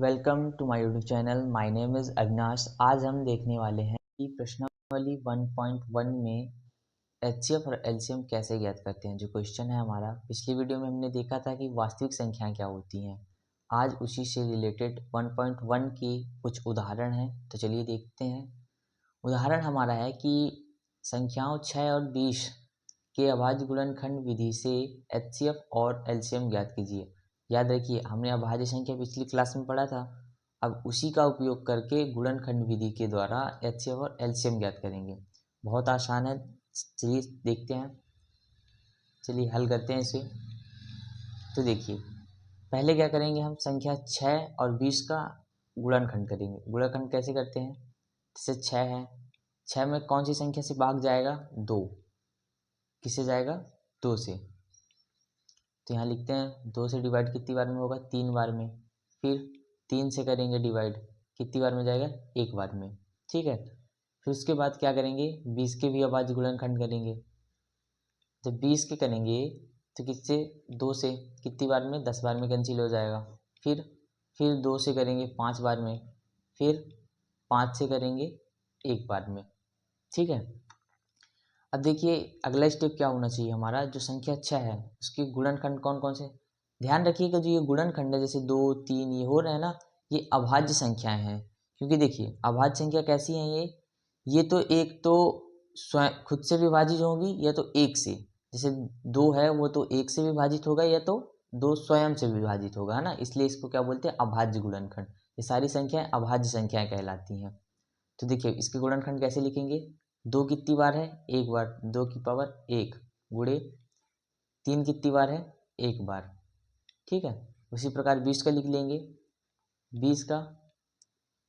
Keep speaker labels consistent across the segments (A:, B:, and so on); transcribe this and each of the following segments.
A: Welcome to my YouTube channel. My name is Avinash. आज हम देखने वाले हैं कि प्रश्नावली 1.1 में एचसीएफ और एलसीएम कैसे ज्ञात करते हैं। जो क्वेश्चन है हमारा, पिछली वीडियो में हमने देखा था कि वास्तविक संख्याएं क्या होती हैं। आज उसी से रिलेटेड 1.1 की कुछ उदाहरण हैं, तो चलिए देखते हैं। उदाहरण हमारा है कि संख्याओं 6 और 20 के अभाज्य गुणनखंड विधि से एचसीएफ और एलसीएम ज्ञात कीजिए। याद रखिए, हमने अभाज्य संख्या पिछली क्लास में पढ़ा था। अब उसी का उपयोग करके गुणनखंड विधि के द्वारा एचसीएफ और एलसीएम ज्ञात करेंगे। बहुत आसान है, चलिए देखते हैं। चलिए हल करते हैं इसे। तो देखिए, पहले क्या करेंगे, हम संख्या 6 और 20 का गुणनखंड करेंगे। गुणनखंड कैसे करते हैं? जैसे 6 है, 6 में कौन सी संख्या से भाग जाएगा? 2। किससे जाएगा? 2 से। तो यहाँ लिखते हैं 2 से डिवाइड कितनी बार में होगा? 3 बार में। फिर 3 से करेंगे डिवाइड, कितनी बार में जाएगा? 1 बार में। ठीक है। फिर उसके बाद क्या करेंगे? 20 के भी अभाज्य गुणनखंड करेंगे। जब 20 के करेंगे तो किससे? 2 से। कितनी बार में? 10 बार में कैंसिल हो जाएगा। फिर 2 से करेंगे 5 बार में। फिर 5 से करेंगे 1 बार में। ठीक है। अब देखिए, अगला स्टेप क्या होना चाहिए हमारा? जो संख्या 6 है उसके गुणनखंड कौन कौन से? ध्यान रखिएगा, जो ये गुणनखंड है जैसे 2 3 ये हो रहे हैं ना, ये अभाज्य संख्याएं हैं। क्योंकि देखिए, अभाज्य संख्या कैसी है ये तो एक तो स्वयं खुद से विभाजित होगी या तो एक से। जैसे 2 है वो तो एक से विभाजित होगा या तो 2 स्वयं से विभाजित होगा, है ना। इसलिए इसको क्या बोलते हैं? अभाज्य गुणनखंड। ये सारी संख्याएं अभाज्य संख्याएं कहलाती हैं। तो देखिए, इसके गुणनखंड कैसे लिखेंगे? 2 कितनी बार है? 1 बार, 2 की पावर 1 गुणे 3 कितनी बार है? 1 बार। ठीक है। उसी प्रकार 20 का लिख लेंगे। 20 का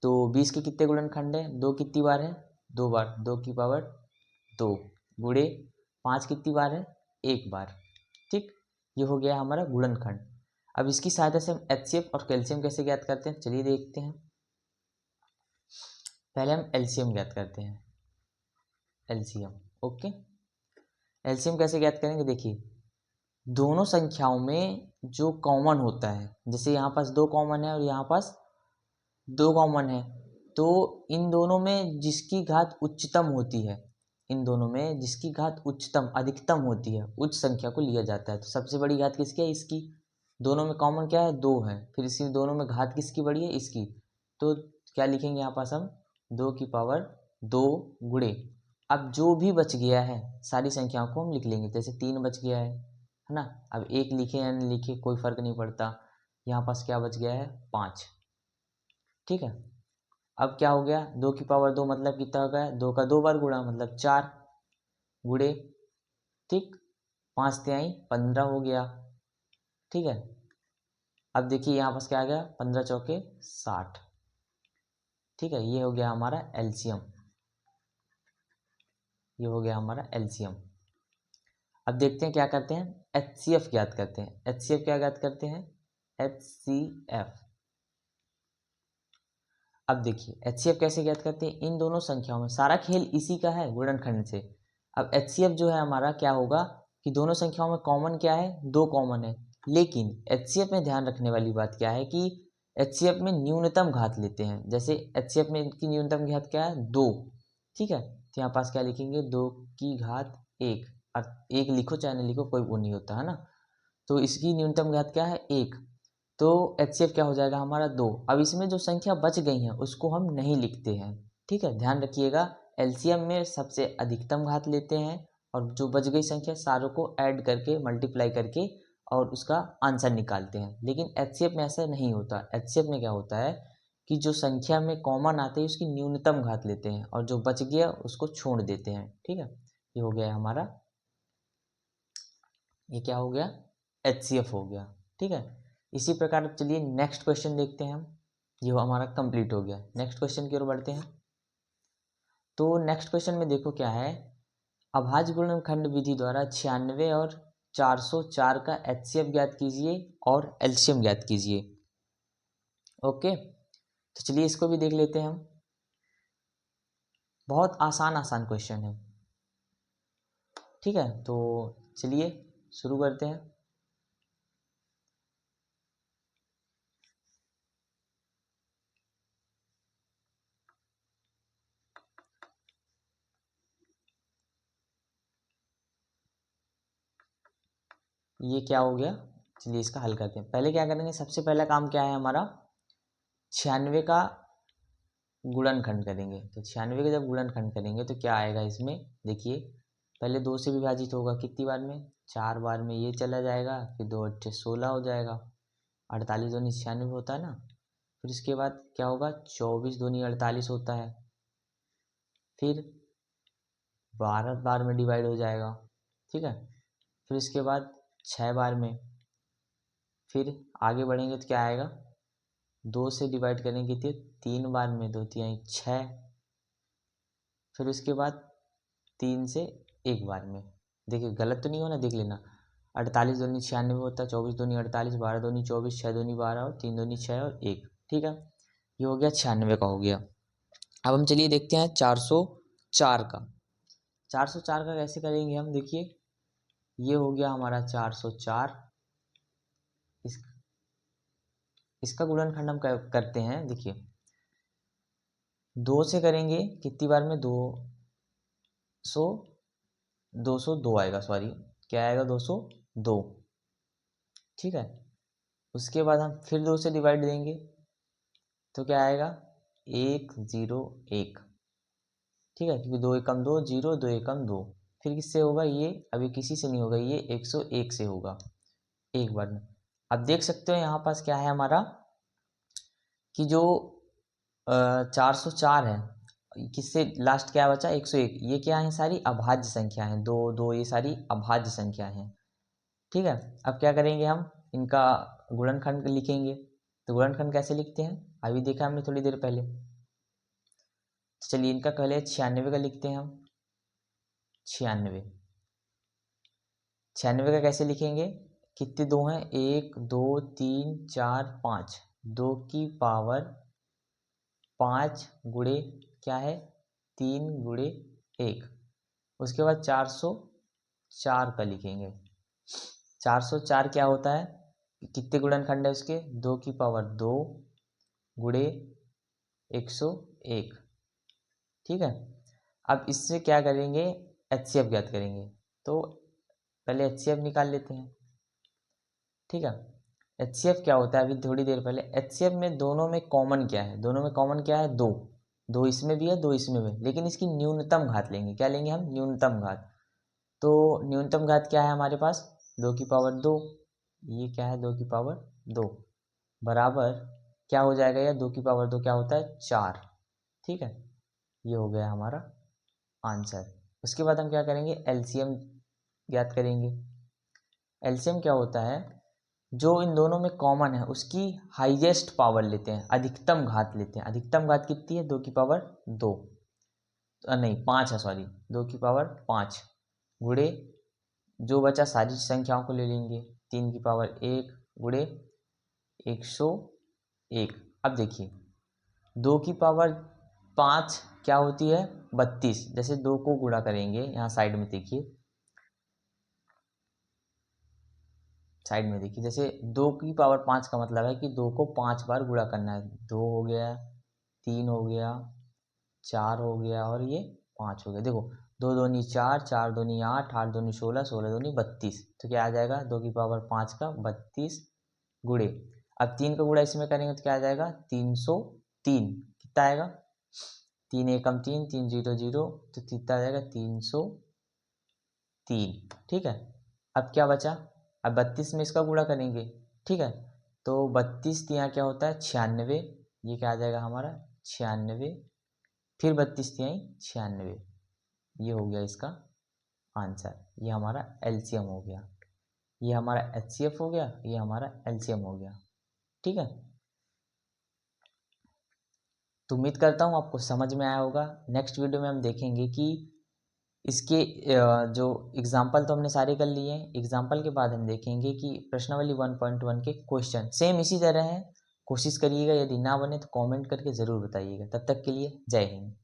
A: तो 20 के कितने गुणनखंड है? 2 कितनी बार है? 2 बार, 2 की पावर 2 गुणे 5 कितनी बार है? 1 बार। ठीक, ये हो गया हमारा गुणनखंड। अब इसकी सहायता से हम एचसीएफ और कैल्शियम कैसे ज्ञात करते हैं, चलिए देखते हैं। पहले हम एलसीएम ज्ञात करते हैं। LCM, okay. एलसीएम कैसे ज्ञात करेंगे? देखिए, दोनों संख्याओं में जो कॉमन होता है, जैसे यहाँ पास 2 कॉमन है और यहाँ पास 2 कॉमन है, तो इन दोनों में जिसकी घात उच्चतम होती है, इन दोनों में जिसकी घात उच्चतम अधिकतम होती है, उच्च संख्या को लिया जाता है। तो सबसे बड़ी घात किसकी है? इसकी। दोनों में कॉमन क्या है? 2 है। फिर इसी दोनों में घात किसकी बड़ी है? इसकी। तो क्या लिखेंगे यहाँ पास हम? 2 की पावर 2 गुणे, अब जो भी बच गया है सारी संख्याओं को हम लिख लेंगे। जैसे 3 बच गया है ना। अब 1 लिखे या नहीं लिखे कोई फर्क नहीं पड़ता। यहाँ पास क्या बच गया है? 5। ठीक है। अब क्या हो गया? 2 की पावर 2 मतलब कितना हो गया? 2 का 2 बार गुणा मतलब 4 गुणे, ठीक, 5 तिहाई 15 हो गया। ठीक है। अब देखिए यहाँ पास क्या आ गया? 15 चौके 60। ठीक है, ये हो गया हमारा एलसीएम। ये हो गया हमारा एलसीएम। अब देखते हैं क्या करते हैं, एचसीएफ ज्ञात करते हैं। एचसीएफ क्या ज्ञात करते हैं? एचसीएफ। अब देखिए, एचसीएफ कैसे ज्ञात करते हैं? इन दोनों संख्याओं में सारा खेल इसी का है, गुणनखंड से। अब एचसीएफ जो है हमारा क्या होगा कि दोनों संख्याओं में कॉमन क्या है? 2 कॉमन है। लेकिन एचसीएफ में ध्यान रखने वाली बात क्या है कि एचसीएफ में न्यूनतम घात लेते हैं। जैसे एचसीएफ में इनकी न्यूनतम घात क्या है? 2। ठीक है। तो यहाँ पास क्या लिखेंगे? 2 की घात 1। और 1 लिखो चाहे नहीं लिखो कोई वो नहीं होता, है ना। तो इसकी न्यूनतम घात क्या है? 1। तो एचसीएफ क्या हो जाएगा हमारा? 2। अब इसमें जो संख्या बच गई है उसको हम नहीं लिखते हैं। ठीक है, ध्यान रखिएगा। एलसीएम में सबसे अधिकतम घात लेते हैं और जो बच गई संख्या सारों को ऐड करके मल्टीप्लाई करके और उसका आंसर निकालते हैं। लेकिन एचसीएफ में ऐसा नहीं होता। एचसीएफ में क्या होता है कि जो संख्या में कॉमन आते हैं उसकी न्यूनतम घात लेते हैं और जो बच गया उसको छोड़ देते हैं। ठीक है, ये हो गया हमारा, ये क्या हो गया? एचसीएफ हो गया। ठीक है। इसी प्रकार चलिए नेक्स्ट क्वेश्चन देखते हैं हम। ये हमारा कंप्लीट हो गया। नेक्स्ट क्वेश्चन की ओर बढ़ते हैं। तो नेक्स्ट क्वेश्चन में देखो क्या है, अभाज्य गुणनखंड विधि द्वारा 96 और 404 का एचसीएफ ज्ञात कीजिए और एलसीएम ज्ञात कीजिए। ओके, तो चलिए इसको भी देख लेते हैं हम। बहुत आसान आसान क्वेश्चन है। ठीक है, तो चलिए शुरू करते हैं। ये क्या हो गया, चलिए इसका हल करते हैं। पहले क्या करेंगे, सबसे पहला काम क्या है हमारा, 96 का गुणनखंड करेंगे। तो 96 का जब गुणनखंड करेंगे तो क्या आएगा इसमें, देखिए पहले 2 से विभाजित होगा कितनी बार में, 4 बार में, ये चला जाएगा, फिर 2 8 16 हो जाएगा, 48 दूनी 96 होता है ना। फिर इसके बाद क्या होगा, 24 दूनी 48 होता है, फिर 12 बार में डिवाइड हो जाएगा, ठीक है। फिर इसके बाद 6 बार में, फिर आगे बढ़ेंगे तो क्या आएगा, 2 से डिवाइड करेंगे तो 3 बार में, 2 3 6, फिर उसके बाद 3 से 1 बार में। देखिए गलत तो नहीं होना, देख लेना, 48 दूनी 96 होता है, 24 दूनी 48, 12 दूनी 24, 6 दूनी 12 और 3 दूनी 6 और 1, ठीक है। ये हो गया 96 का हो गया। अब हम चलिए देखते हैं 404 का। 404 का कैसे करेंगे हम, देखिए ये हो गया हमारा 404, इसका गुणनखंड हम करते हैं, देखिए 2 से करेंगे कितनी बार में, 202 आएगा, सॉरी क्या आएगा, 202, ठीक है। उसके बाद हम फिर 2 से डिवाइड देंगे तो क्या आएगा, 101, ठीक है, क्योंकि 2 एकम 2 0, 2 एकम 2। फिर किससे होगा ये, अभी किसी से नहीं होगा, ये 101 से होगा एक बार में। अब देख सकते हो यहाँ पास क्या है हमारा, कि जो 404 है, किससे लास्ट क्या बचा, 101, ये क्या है, सारी अभाज्य संख्या है, 2 2 ये सारी अभाज्य संख्या है, ठीक है। अब क्या करेंगे, हम इनका गुणनखंड लिखेंगे। तो गुणनखंड कैसे लिखते हैं, अभी देखा हमने थोड़ी देर पहले। तो चलिए इनका पहले 96 का लिखते हैं हम, 96 96 का कैसे लिखेंगे, कितने 2 हैं, 1 2 3 4 5, 2 की पावर 5 गुणे क्या है, 3 गुणे 1। उसके बाद 404 का लिखेंगे। 404 क्या होता है, कितने गुणनखंड है उसके, 2 की पावर 2 गुणे 101, ठीक है। अब इससे क्या करेंगे, HCF ज्ञात करेंगे। तो पहले HCF निकाल लेते हैं, ठीक है। HCF क्या होता है, अभी थोड़ी देर पहले HCF में दोनों में कॉमन क्या है, दोनों में कॉमन क्या है, 2 2 इसमें भी है 2 इसमें भी है, लेकिन इसकी न्यूनतम घात लेंगे, क्या लेंगे हम, न्यूनतम घात। तो न्यूनतम घात क्या है हमारे पास, 2 की पावर 2, ये क्या है 2 की पावर 2, बराबर क्या हो जाएगा, या 2 की पावर 2 क्या होता है, 4, ठीक है। ये हो गया हमारा आंसर। उसके बाद हम क्या करेंगे, LCM ज्ञात करेंगे। LCM क्या होता है, जो इन दोनों में कॉमन है उसकी हाईएस्ट पावर लेते हैं, अधिकतम घात लेते हैं। अधिकतम घात कितनी है, 2 की पावर 2, नहीं 5 है, सॉरी 2 की पावर 5 गुणे, जो बचा सारी संख्याओं को ले लेंगे, 3 की पावर 1 गुणे 101। अब देखिए 2 की पावर 5 क्या होती है, 32। जैसे 2 को गुणा करेंगे, यहाँ साइड में देखिए, साइड में देखिए, जैसे 2 की पावर 5 का मतलब है कि 2 को 5 बार गुणा करना है। 2 हो गया, 3 हो गया, 4 हो गया और ये 5 हो गया। देखो 2 दूनी 4, 4 दूनी 8, 8 दूनी 16, 16 दूनी 32। तो क्या आ जाएगा, 2 की पावर 5 का 32 गुणे, अब 3 का गुणा इसमें करेंगे तो क्या आ जाएगा, 303। कितना आएगा, 3 एकम 3, 3 0 0, तो कितना आ जाएगा, 303, ठीक है। अब क्या बचा, अब 32 में इसका गुणा करेंगे, ठीक है। तो 32 यहाँ क्या होता है, 96, ये क्या आ जाएगा हमारा 96, फिर 32 यहाँ 96, ये हो गया इसका आंसर। ये हमारा LCM हो गया, ये हमारा HCF हो गया, ये हमारा LCM हो गया, ठीक है। तो उम्मीद करता हूँ आपको समझ में आया होगा। नेक्स्ट वीडियो में हम देखेंगे कि इसके जो एग्जाम्पल तो हमने सारे कर लिए हैं, एग्जाम्पल के बाद हम देखेंगे कि प्रश्नावली 1.1 के क्वेश्चन सेम इसी तरह है। कोशिश करिएगा, यदि ना बने तो कमेंट करके ज़रूर बताइएगा। तब तक के लिए जय हिंद।